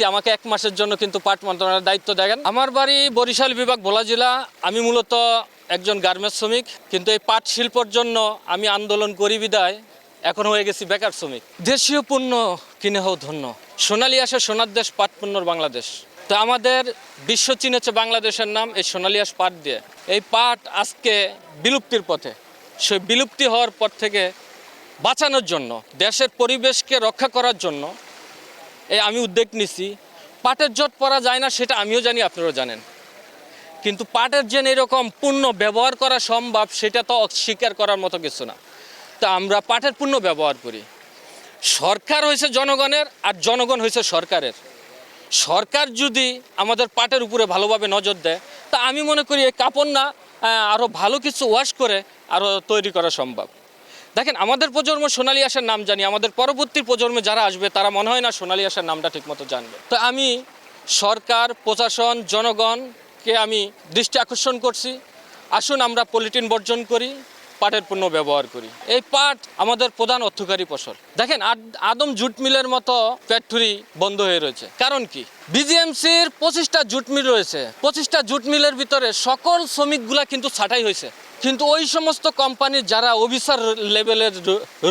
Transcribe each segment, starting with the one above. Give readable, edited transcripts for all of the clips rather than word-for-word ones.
আমাকে 1 মাসের জন্য কিন্তু পাট মন্ত্রণালয়ের দায়িত্ব দেন। আমার বাড়ি বরিশাল বিভাগ ভোলা জেলা। আমি মূলত একজন গার্মেন্টস শ্রমিক, কিন্তু এই পাট শিল্পের জন্য আমি আন্দোলন করি বিদায় এখন হয়ে গেছি বেকার শ্রমিক। দেশীয় পণ্য কিনে হও ধন্য, সোনালী আঁশের সোনার দেশ, পাট পণ্যর বাংলাদেশ। তো আমাদের বিশ্ব চিনেছে বাংলাদেশের নাম এই সোনালী আঁশ পাট দিয়ে। এই পাট আজকে বিলুপ্তির পথে। সেই বিলুপ্তি হওয়ার পর থেকে বাঁচানোর জন্য, দেশের পরিবেশকে রক্ষা করার জন্য আমি উদ্যোগ নিছি। পাটের জট পরা যায় না সেটা আমিও জানি, আপনারাও জানেন, কিন্তু পাটের যে এরকম পণ্য ব্যবহার করা সম্ভব সেটা তো অস্বীকার করার মতো কিছু না। তা আমরা পাটের পণ্য ব্যবহার করি। সরকার হয়েছে জনগণের আর জনগণ হয়েছে সরকারের। সরকার যদি আমাদের পাটের উপরে ভালোভাবে নজর দেয় তা আমি মনে করি এই কাপড় না আরও ভালো কিছু ওয়াশ করে আরও তৈরি করা সম্ভব। দেখেন, আমাদের প্রজন্ম সোনালী আঁশের নাম জানি, আমাদের পরবর্তী প্রজন্মে যারা আসবে তারা মনে হয় না সোনালী আঁশের নামটা ঠিকমতো জানবে। তো আমি সরকার, প্রশাসন, জনগণকে আমি দৃষ্টি আকর্ষণ করছি, আসুন আমরা পলিথিন বর্জন করি, পাটের পণ্য ব্যবহার করি। এই পাট আমাদের প্রধান অর্থকারী ফসল। দেখেন, আদম জুট মিলের মতো ফ্যাক্টরি বন্ধ হয়ে রয়েছে। কারণ কি? বিজিএমসির 25টা জুট মিল রয়েছে। 25টা জুট মিলের ভিতরে সকল শ্রমিকগুলা কিন্তু ছাঁটাই হয়েছে, কিন্তু ওই সমস্ত কোম্পানির যারা অফিসার লেভেলের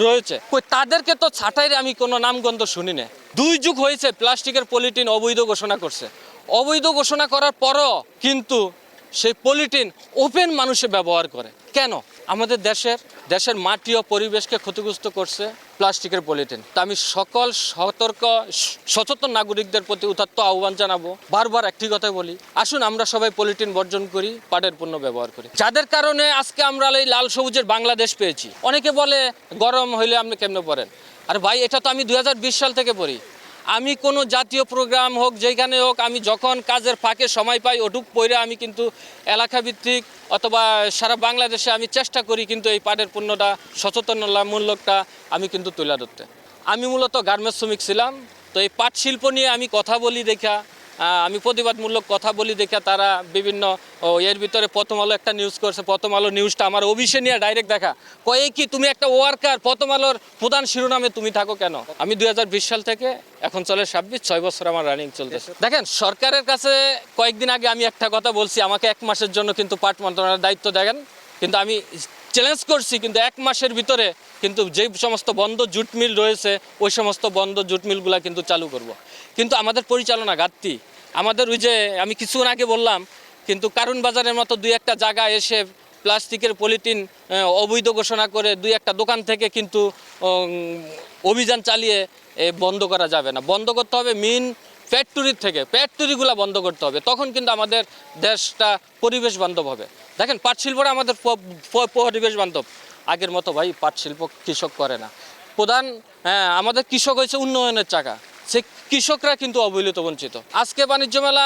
রয়েছে তাদেরকে তো ছাঁটাইয়ের আমি কোনো নামগন্ধ শুনি না। 2 যুগ হয়েছে প্লাস্টিকের পলিথিন অবৈধ ঘোষণা করছে। অবৈধ ঘোষণা করার পরও কিন্তু সেই পলিথিন ওপেন মানুষে ব্যবহার করে। কেন? আমাদের দেশের মাটি ও পরিবেশকে ক্ষতিগ্রস্ত করছে প্লাস্টিকের পলিথিন। তা আমি সকল সচেতন নাগরিকদের প্রতি উদাত্ত আহ্বান জানাবো, বারবার একটি কথাই বলি, আসুন আমরা সবাই পলিথিন বর্জন করি, পাটের পণ্য ব্যবহার করি। যাদের কারণে আজকে আমরা এই লাল সবুজের বাংলাদেশ পেয়েছি। অনেকে বলে গরম হইলে আপনি কেমনে পড়েন? আর ভাই, এটা তো আমি 2020 সাল থেকে পড়ি। আমি কোনো জাতীয় প্রোগ্রাম হোক, যেখানে হোক, আমি যখন কাজের ফাঁকে সময় পাই ওটুক পইরা আমি কিন্তু এলাকাভিত্তিক অথবা সারা বাংলাদেশে আমি চেষ্টা করি কিন্তু এই পাটের পণ্যটা সচেতনতামূলকটা আমি কিন্তু তুলে ধরতে। আমি মূলত গার্মেন্টস শ্রমিক ছিলাম, তো এই পাট শিল্প নিয়ে আমি কথা বলি দেখা, আমি প্রতিবাদমূলক কথা বলি দেখা তারা বিভিন্ন এর ভিতরে প্রথম আলো একটা নিউজ করছে। প্রথম আলো নিউজটা আমার অফিসে নিয়ে ডাইরেক্ট দেখা, কয়ে কি তুমি একটা ওয়ার্কার, প্রথম আলোর প্রধান শিরোনামে তুমি থাকো কেন? আমি 2020 সাল থেকে এখন চলে 6 বছর আমার রানিং চলতেছে। দেখেন, সরকারের কাছে কয়েকদিন আগে আমি একটা কথা বলছি, আমাকে 1 মাসের জন্য কিন্তু পাট মন্ত্রণালয়ের দায়িত্ব দেন, কিন্তু আমি চ্যালেঞ্জ করছি কিন্তু 1 মাসের ভিতরে কিন্তু যে সমস্ত বন্ধ জুট মিল রয়েছে ওই সমস্ত বন্ধ জুট মিলগুলা কিন্তু চালু করব। কিন্তু আমাদের পরিচালনা ঘাটতি। আমাদের ওই যে আমি কিছুক্ষণ আগে বললাম, কিন্তু কারণ বাজারের মতো 2-1টা জায়গায় এসে প্লাস্টিকের পলিথিন অবৈধ ঘোষণা করে 2-1টা দোকান থেকে কিন্তু অভিযান চালিয়ে বন্ধ করা যাবে না। বন্ধ করতে হবে মেইন ফ্যাক্টরির থেকে, ফ্যাক্টরিগুলো বন্ধ করতে হবে, তখন কিন্তু আমাদের দেশটা পরিবেশ বান্ধব হবে। দেখেন, পাট শিল্পটা আমাদের পরিবেশ বান্ধব। আগের মতো ভাই পাট শিল্প কৃষক করে না। আমাদের কৃষক হয়েছে উন্নয়নের চাকা, সে কৃষকরা কিন্তু অবহেলিত, বঞ্চিত। আজকে বাণিজ্য মেলা,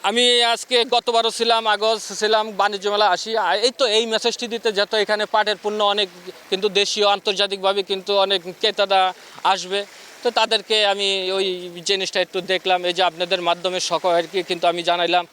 আমি আজকে গতবারও ছিলাম, আগস্ট ছিলাম, বাণিজ্য মেলা আসি এই মেসেজটি দিতে, যত এখানে পাটের পণ্য অনেক কিন্তু দেশীয় আন্তর্জাতিকভাবে কিন্তু অনেক ক্রেতারা আসবে। তো তাদেরকে আমি ওই জিনিসটা একটু দেখলাম, এই যে আপনাদের মাধ্যমে সকলকে কিন্তু আমি জানাইলাম